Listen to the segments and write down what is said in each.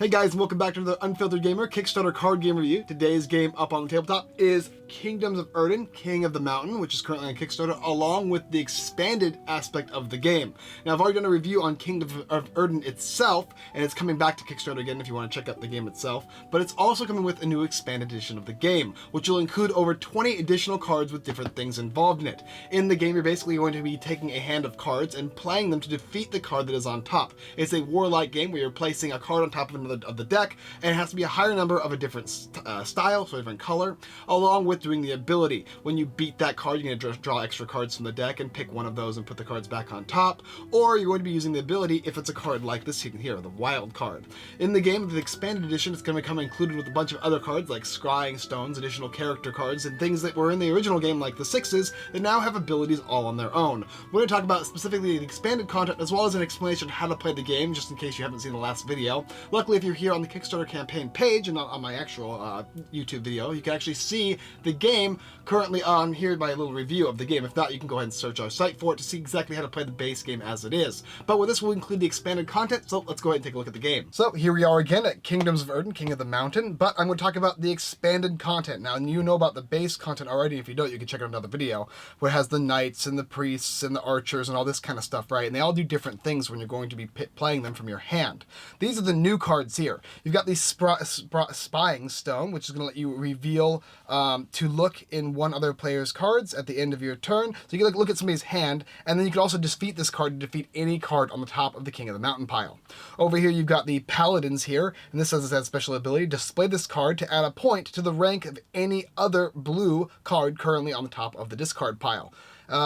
Hey guys, and welcome back to the Unfiltered Gamer Kickstarter card game review. Today's game up on the tabletop is Kingdoms of Urden, King of the Mountain, which is currently on Kickstarter, along with the expanded aspect of the game. Now, I've already done a review on Kingdom of Urden itself, and it's coming back to Kickstarter again if you want to check out the game itself, but it's also coming with a new expanded edition of the game, which will include over 20 additional cards with different things involved in it. In the game, you're basically going to be taking a hand of cards and playing them to defeat the card that is on top. It's a warlike game where you're placing a card on top of another of the deck, and it has to be a higher number of a different style, so a different color, along with doing the ability. When you beat that card, you're going to draw extra cards from the deck and pick one of those and put the cards back on top, or you're going to be using the ability if it's a card like this here, the wild card. In the game, the expanded edition is going to come included with a bunch of other cards like scrying stones, additional character cards, and things that were in the original game like the sixes that now have abilities all on their own. We're going to talk about specifically the expanded content as well as an explanation of how to play the game, just in case you haven't seen the last video. Luckily, if you're here on the Kickstarter campaign page and not on my actual YouTube video, you can actually see the game currently on here by a little review of the game. If not, you can go ahead and search our site for it to see exactly how to play the base game as it is. But with this, we'll include the expanded content, so let's go ahead and take a look at the game. So here we are again at Kingdoms of Urden, King of the Mountain, but I'm going to talk about the expanded content. Now, you know about the base content already. If you don't, you can check out another video where it has the knights and the priests and the archers and all this kind of stuff, right? And they all do different things when you're going to be playing them from your hand. These are the new cards here. You've got the spying stone, which is going to let you reveal to look in one other player's cards at the end of your turn. So you can look at somebody's hand, and then you can also defeat this card to defeat any card on the top of the King of the Mountain pile. Over here, you've got the paladins here, and this says it has special ability. Display this card to add a point to the rank of any other blue card currently on the top of the discard pile.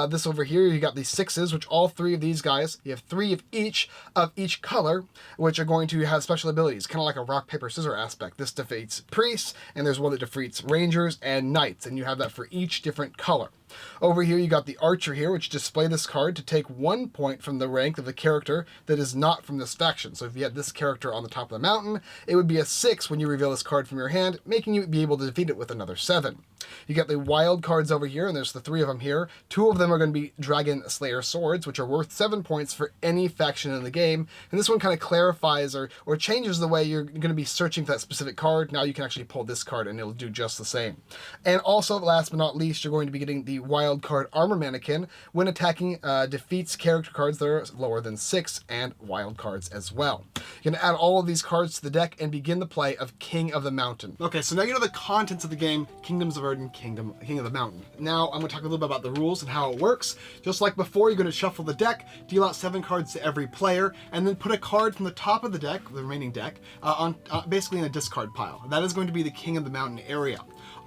This over here, you got these sixes, which all three of these guys, you have three of each color, which are going to have special abilities, kind of like a rock, paper, scissors aspect. This defeats priests, and there's one that defeats rangers and knights, and you have that for each different color. Over here, you got the archer here, which display this card to take 1 point from the rank of the character that is not from this faction. So if you had this character on the top of the mountain, it would be a 6 when you reveal this card from your hand, making you be able to defeat it with another 7. You got the wild cards over here, and there's the 3 of them here. 2 of them are going to be Dragon Slayer swords, which are worth 7 points for any faction in the game. And this one kind of clarifies or changes the way you're going to be searching for that specific card. Now you can actually pull this card and it'll do just the same. And also, last but not least, you're going to be getting the wild card armor mannequin. When attacking, defeats character cards that are lower than 6 and wild cards as well. You're going to add all of these cards to the deck and begin the play of King of the Mountain. Okay, so now you know the contents of the game, Kingdoms of Urden, King of the Mountain. Now I'm going to talk a little bit about the rules and how it works. Just like before, you're going to shuffle the deck, deal out 7 cards to every player, and then put a card from the top of the deck, the remaining deck, basically in a discard pile. That is going to be the King of the Mountain area.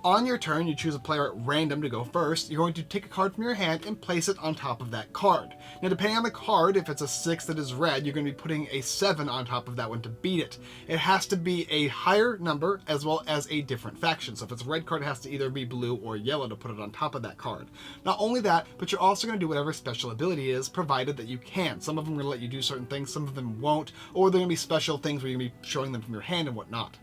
On your turn, you choose a player at random to go first. You're going to take a card from your hand and place it on top of that card. Now, depending on the card, if it's a 6 that is red, you're going to be putting a 7 on top of that one to beat it. It has to be a higher number as well as a different faction. So if it's a red card, it has to either be blue or yellow to put it on top of that card. Not only that, but you're also going to do whatever special ability is, provided that you can. Some of them are going to let you do certain things, some of them won't, or they're going to be special things where you're going to be showing them from your hand and whatnot.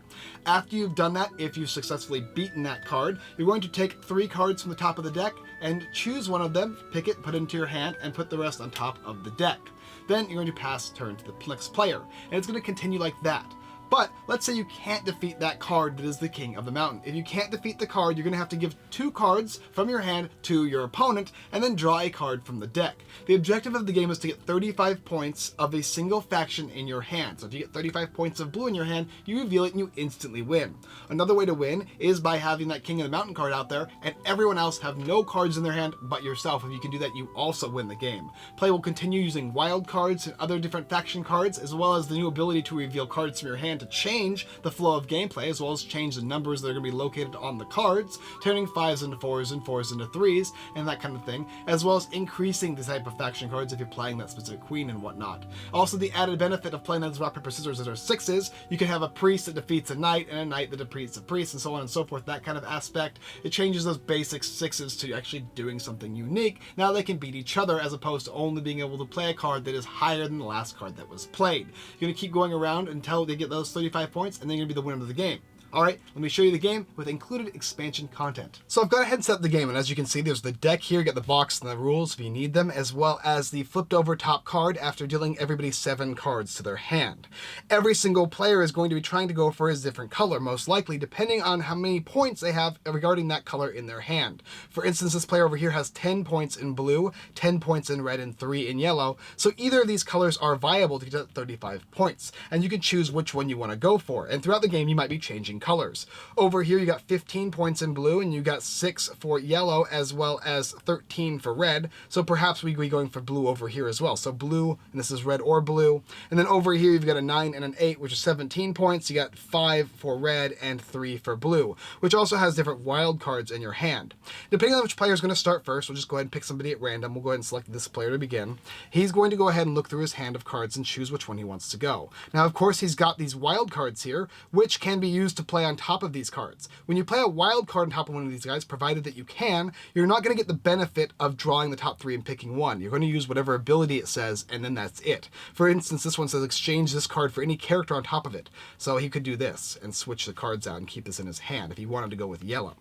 After you've done that, if you've successfully beaten that card, you're going to take 3 cards from the top of the deck and choose one of them, pick it, put it into your hand, and put the rest on top of the deck. Then you're going to pass turn to the next player, and it's going to continue like that. But let's say you can't defeat that card that is the King of the Mountain. If you can't defeat the card, you're going to have to give 2 cards from your hand to your opponent and then draw a card from the deck. The objective of the game is to get 35 points of a single faction in your hand. So if you get 35 points of blue in your hand, you reveal it and you instantly win. Another way to win is by having that King of the Mountain card out there and everyone else have no cards in their hand but yourself. If you can do that, you also win the game. Play will continue using wild cards and other different faction cards, as well as the new ability to reveal cards from your hand to change the flow of gameplay, as well as change the numbers that are going to be located on the cards, turning 5s into 4s and 4s into 3s and that kind of thing, as well as increasing the type of faction cards if you're playing that specific queen and whatnot. Also, the added benefit of playing those rock, paper, scissors that are 6s, you can have a priest that defeats a knight and a knight that defeats a priest and so on and so forth, that kind of aspect. It changes those basic 6s to actually doing something unique. Now they can beat each other as opposed to only being able to play a card that is higher than the last card that was played. You're going to keep going around until they get those 35 points, and then you're going to be the winner of the game. Alright, let me show you the game with included expansion content. So I've gone ahead and set up the game, and as you can see, there's the deck here, you got the box and the rules if you need them, as well as the flipped over top card after dealing everybody 7 cards to their hand. Every single player is going to be trying to go for his different color, most likely, depending on how many points they have regarding that color in their hand. For instance, this player over here has 10 points in blue, 10 points in red, and 3 in yellow, so either of these colors are viable to get 35 points, and you can choose which one you want to go for, and throughout the game you might be changing colors. Over here you got 15 points in blue and you got 6 for yellow as well as 13 for red, so perhaps we'd be going for blue over here as well. So blue, and this is red or blue, and then over here you've got a 9 and an 8, which is 17 points. You got 5 for red and 3 for blue, which also has different wild cards in your hand. Depending on which player is going to start first, we'll just go ahead and pick somebody at random. We'll go ahead and select this player to begin. He's going to go ahead and look through his hand of cards and choose which one he wants to go. Now of course he's got these wild cards here, which can be used to play on top of these cards. When you play a wild card on top of one of these guys, provided that you can, you're not going to get the benefit of drawing the top 3 and picking one. You're going to use whatever ability it says, and then that's it. For instance, this one says exchange this card for any character on top of it. So he could do this and switch the cards out and keep this in his hand if he wanted to go with yellow.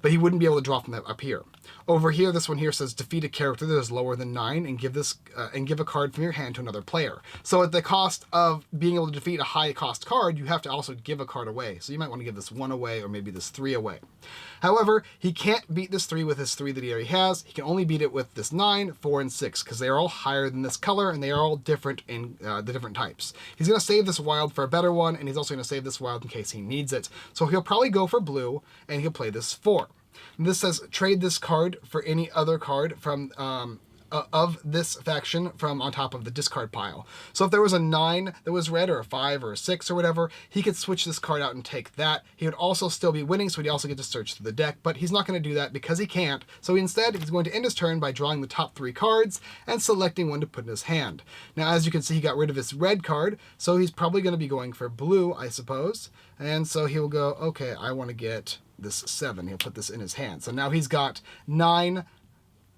But he wouldn't be able to draw from that up here. Over here, this one here says defeat a character that is lower than 9 and give a card from your hand to another player. So at the cost of being able to defeat a high cost card, you have to also give a card away. So you might want to give this 1 away or maybe this 3 away. However, he can't beat this 3 with his 3 that he already has. He can only beat it with this 9, 4, and 6 because they are all higher than this color and they are all different in the different types. He's going to save this wild for a better one, and he's also going to save this wild in case he needs it. So he'll probably go for blue and he'll play this 4. And this says trade this card for any other card from of this faction from on top of the discard pile. So if there was a 9 that was red, or a 5 or a 6 or whatever, he could switch this card out and take that. He would also still be winning, so he'd also get to search through the deck, but he's not going to do that because he can't. So instead, he's going to end his turn by drawing the top 3 cards and selecting one to put in his hand. Now, as you can see, he got rid of his red card, so he's probably going to be going for blue, I suppose. And so he'll go, okay, I want to get this 7. He'll put this in his hand. So now he's got 9,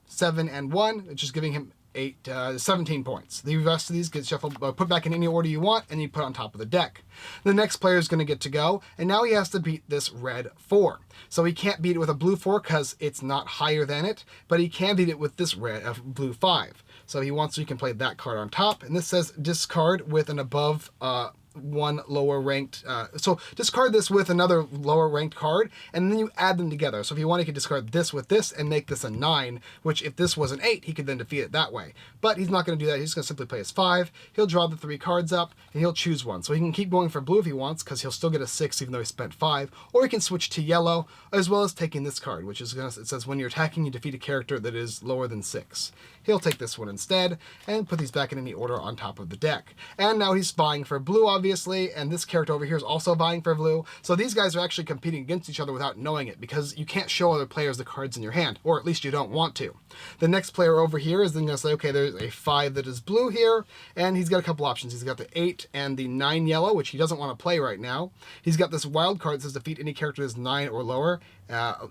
7, and 1, which is giving him 17 points. The rest of these get shuffled, put back in any order you want, and you put on top of the deck. The next player is going to get to go, and now he has to beat this red 4. So he can't beat it with a blue 4 because it's not higher than it, but he can beat it with this blue 5. So he wants, so you can play that card on top, and this says discard with an above 1 lower ranked, so discard this with another lower ranked card, and then you add them together. So if you want, you could discard this with this and make this a 9, which if this was an 8, he could then defeat it that way. But he's not going to do that. He's going to simply play his 5. He'll draw the 3 cards up, and he'll choose one. So he can keep going for blue if he wants, because he'll still get a 6 even though he spent 5, or he can switch to yellow, as well as taking this card, which is it says when you're attacking, you defeat a character that is lower than 6. He'll take this one instead, and put these back in any order on top of the deck. And now he's vying for blue, obviously, and this character over here is also vying for blue. So these guys are actually competing against each other without knowing it, because you can't show other players the cards in your hand, or at least you don't want to. The next player over here is then going to say, okay, there's a 5 that is blue here, and he's got a couple options. He's got the 8 and the 9 yellow, which he doesn't want to play right now. He's got this wild card that says defeat any character that is 9 or lower,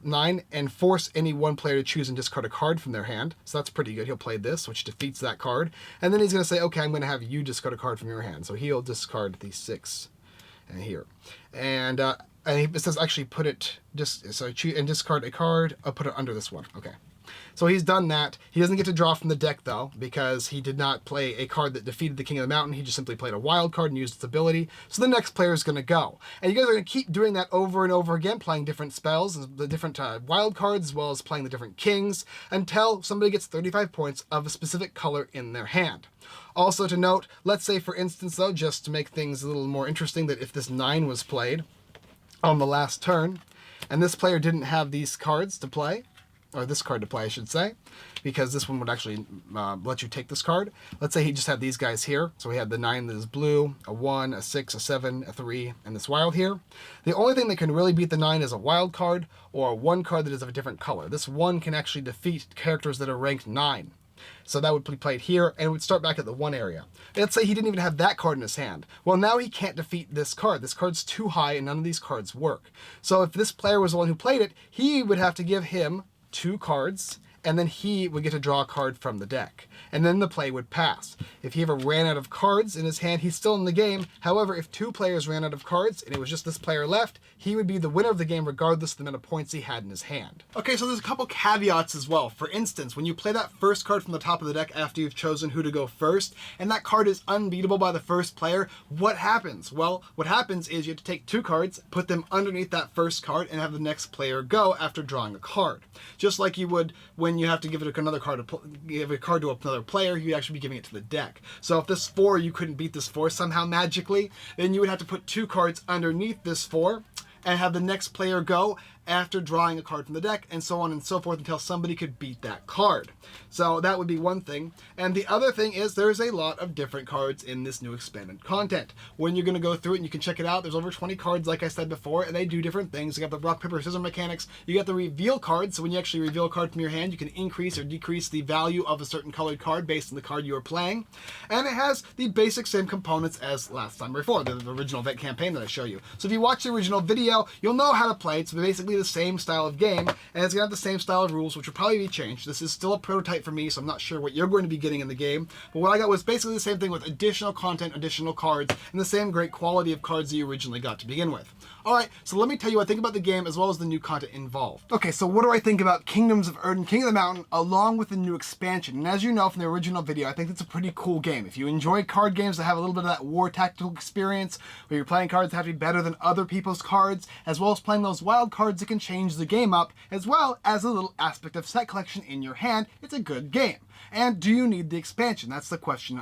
9, and force any one player to choose and discard a card from their hand. So that's pretty good. He'll play this, which defeats that card. And then he's going to say, okay, I'm going to have you discard a card from your hand. So he'll discard the 6 here. And it says actually put it, just so choose and discard a card. I'll put it under this one. Okay. So he's done that. He doesn't get to draw from the deck, though, because he did not play a card that defeated the King of the Mountain. He just simply played a wild card and used its ability. So the next player is going to go. And you guys are going to keep doing that over and over again, playing different spells, the different wild cards, as well as playing the different kings, until somebody gets 35 points of a specific color in their hand. Also to note, let's say, for instance, though, just to make things a little more interesting, that if this 9 was played on the last turn, and this player didn't have these cards to play, or this card to play, I should say, because this one would actually let you take this card. Let's say he just had these guys here. So he had the 9 that is blue, a 1, a 6, a 7, a 3, and this wild here. The only thing that can really beat the 9 is a wild card, or one card that is of a different color. This 1 can actually defeat characters that are ranked 9. So that would be played here, and it would start back at the 1 area. Let's say he didn't even have that card in his hand. Well, now he can't defeat this card. This card's too high, and none of these cards work. So if this player was the one who played it, he would have to give him 2 cards and then he would get to draw a card from the deck. And then the play would pass. If he ever ran out of cards in his hand, he's still in the game. However, if 2 players ran out of cards and it was just this player left, he would be the winner of the game regardless of the amount of points he had in his hand. Okay, so there's a couple caveats as well. For instance, when you play that first card from the top of the deck after you've chosen who to go first, and that card is unbeatable by the first player, what happens? Well, what happens is you have to take 2 cards, put them underneath that first card, and have the next player go after drawing a card. Just like you would when you have to give it another card, give a card to another player, you'd actually be giving it to the deck. So if this 4, you couldn't beat this 4 somehow magically, then you would have to put 2 cards underneath this 4 and have the next player go after drawing a card from the deck, and so on and so forth until somebody could beat that card. So that would be one thing. And the other thing is there's a lot of different cards in this new expanded content. When you're going to go through it and you can check it out, there's over 20 cards like I said before, and they do different things. You got the rock, paper, scissors mechanics. You got the reveal card, so when you actually reveal a card from your hand, you can increase or decrease the value of a certain colored card based on the card you are playing. And it has the basic same components as last time before, the original vet campaign that I show you. So if you watch the original video, you'll know how to play. It's basically the same style of game, and it's going to have the same style of rules, which will probably be changed. This is still a prototype for me, so I'm not sure what you're going to be getting in the game, but what I got was basically the same thing with additional content, additional cards, and the same great quality of cards that you originally got to begin with. Alright, so let me tell you what I think about the game as well as the new content involved. Okay, so what do I think about Kingdoms of Erdin, King of the Mountain, along with the new expansion? And as you know from the original video, I think it's a pretty cool game. If you enjoy card games that have a little bit of that war tactical experience, where you're playing cards that have to be better than other people's cards, as well as playing those wild cards that can change the game up, as well as a little aspect of set collection in your hand, it's a good game. And do you need the expansion? That's the question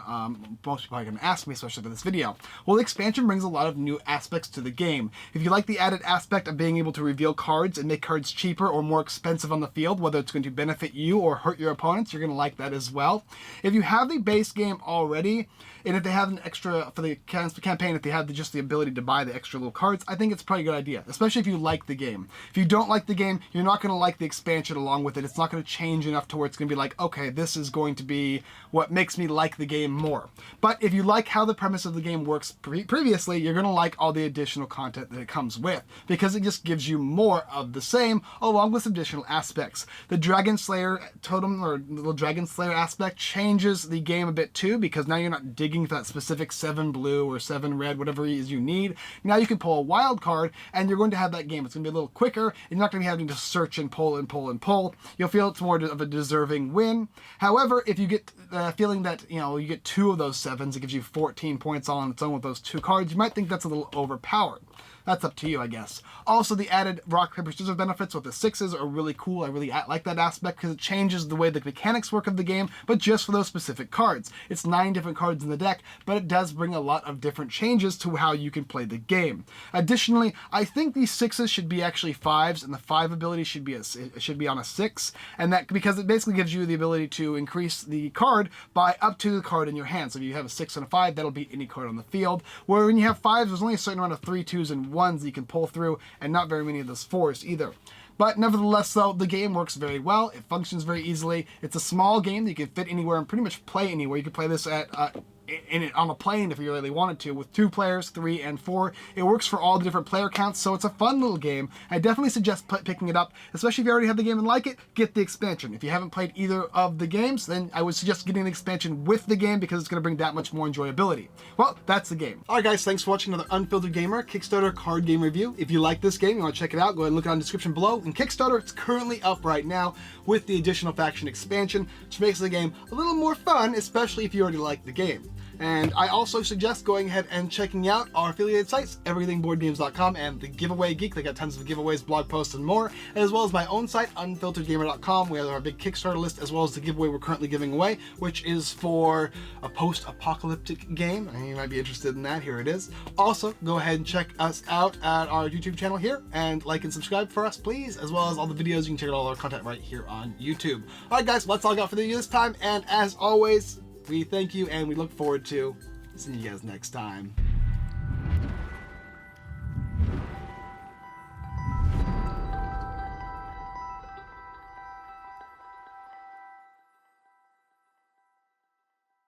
most people are going to ask me, especially for this video. Well, the expansion brings a lot of new aspects to the game. If you like the added aspect of being able to reveal cards and make cards cheaper or more expensive on the field, whether it's going to benefit you or hurt your opponents, you're going to like that as well. If you have the base game already, and if they have an extra, for the campaign, if they have just the ability to buy the extra little cards, I think it's a pretty good idea, especially if you like the game. If you don't like the game, you're not going to like the expansion along with it. It's not going to change enough to where it's going to be like, okay, this is going to be what makes me like the game more. But if you like how the premise of the game works previously, you're going to like all the additional content that it comes with, because it just gives you more of the same, along with some additional aspects. The Dragon Slayer totem, or little Dragon Slayer aspect, changes the game a bit too, because now you're not digging for that specific 7 blue or 7 red, whatever it is you need. Now you can pull a wild card, and you're going to have that game. It's going to be a little quicker, and you're not going to be having to search and pull and pull and pull. You'll feel it's more of a deserving win. However, if you get the feeling that, you know, you get 2 of those 7s, it gives you 14 points all on its own with those 2 cards, you might think that's a little overpowered. That's up to you, I guess. Also, the added rock, paper, scissors benefits with the 6s are really cool. I really like that aspect because it changes the way the mechanics work of the game, but just for those specific cards. It's 9 different cards in the deck, but it does bring a lot of different changes to how you can play the game. Additionally, I think these 6s should be actually 5s, and the 5 ability should be on a 6, and that because it basically gives you the ability to increase the card by up to the card in your hand. So if you have a 6 and a 5, that'll beat any card on the field. Where when you have 5s, there's only a certain amount of 3, 2s, and 1s that you can pull through, and not very many of those 4s either. But nevertheless, though, the game works very well. It functions very easily. It's a small game that you can fit anywhere and pretty much play anywhere. You can play this at on a plane if you really wanted to, with 2 players, 3, and 4. It works for all the different player counts, so it's a fun little game. I definitely suggest picking it up, especially if you already have the game and like it, get the expansion. If you haven't played either of the games, then I would suggest getting the expansion with the game because it's going to bring that much more enjoyability. Well, that's the game. Alright guys, thanks for watching another Unfiltered Gamer Kickstarter card game review. If you like this game, you want to check it out, go ahead and look it on the description below. In Kickstarter, it's currently up right now with the additional faction expansion, which makes the game a little more fun, especially if you already like the game. And I also suggest going ahead and checking out our affiliated sites, everythingboardgames.com and The Giveaway Geek. They got tons of giveaways, blog posts, and more, as well as my own site, unfilteredgamer.com. We have our big Kickstarter list, as well as the giveaway we're currently giving away, which is for a post-apocalyptic game. You might be interested in that. Here it is. Also, go ahead and check us out at our YouTube channel here, and like and subscribe for us, please, as well as all the videos. You can check out all our content right here on YouTube. Alright guys, well, that's all I got for the video this time, and as always, we thank you, and we look forward to seeing you guys next time.